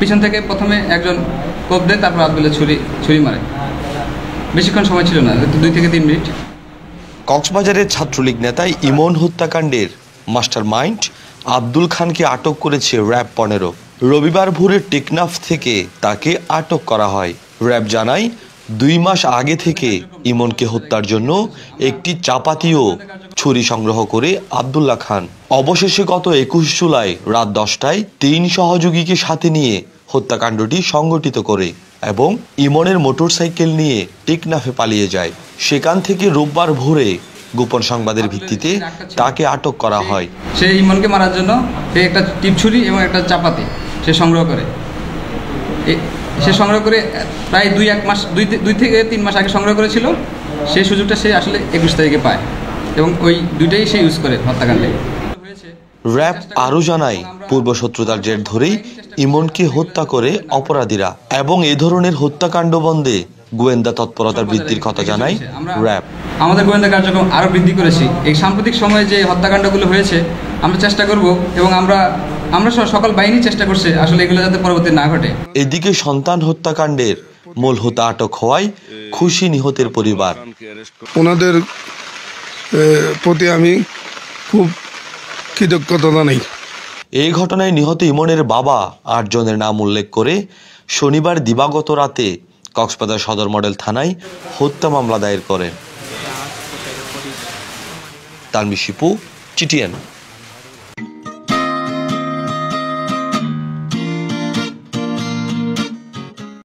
পিছন থেকে প্রথমে একজন কোপ দেয়, তারপর আবদুল্লাহ ছুরি মারে। বেশিক্ষণ সময় ছিল না, 2 থেকে 3 মিনিট। কক্সবাজারের ছাত্রলীগ নেতা ইমন হত্যাকাণ্ডের মাস্টার মাইন্ড আব্দুল খানকে আটক করেছে র্যাব 15। রবিবার ভোরে টেকনাফ থেকে তাকে আটক করা হয়। র্যাব জানায় 2 মাস আগে থেকে ইমনকে হত্যার জন্য একটি চাপাতি ও ছুরি সংগ্রহ করে আব্দুল্লাহ খান অবশেষে গত 21 জুলাই রাত 10টায় 3 সহযোগীকে সাথে নিয়ে হত্যাকাণ্ডটি সংগঠিত করে এবং ইমনের মোটরসাইকেল নিয়ে টেকনাফে পালিয়ে যায়। সেখান থেকে রোববার ভোরে গোপন সংবাদের ভিত্তিতে তাকে আটক করা হয়। সে ইমনকে মারার জন্য একটা টিপ ছুরি এবং একটা চাপাতি সে সংগ্রহ করে প্রায় 2 থেকে 3 মাস আগে সংগ্রহ করেছিল। সেই সুযোগটা সে আসলে 21 তারিখে পায় এবং ওই দুইটাই সে ইউজ করে হত্যাকাণ্ডে। র্যাব আরও জানায় পূর্ব শত্রুতার জের ধরেই ইমনকে হত্যা করে অপরাধীরা এবং এ ধরনের হত্যাকাণ্ড বন্ধে গোয়েন্দা তৎপরতার বৃদ্ধির কথা জানায় র্যাব। আমাদের গোয়েন্দা কার্যক্রম আরও বৃদ্ধি করেছি। এই সাম্প্রতিক সময়ে যে হত্যাকাণ্ডগুলো হয়েছে আমরা চেষ্টা করব এবং আমরা সকল বাহিনী চেষ্টা করছে আসলে এগুলো যাতে পরবর্তী না ঘটে। এদিকে সন্তান হত্যাকাণ্ডের মূল হোতা আটক হওয়ায় খুশি নিহতের পরিবার। ওনাদের প্রতি আমি খুব কৃতজ্ঞতা জানাই। এই ঘটনায় নিহত ইমনের বাবা 8 জনের নাম উল্লেখ করে শনিবার দিবাগত রাতে কক্সবাজার সদর মডেল থানায় হত্যা মামলা দায়ের করেন। তানভীর শিপু, চিটিএন।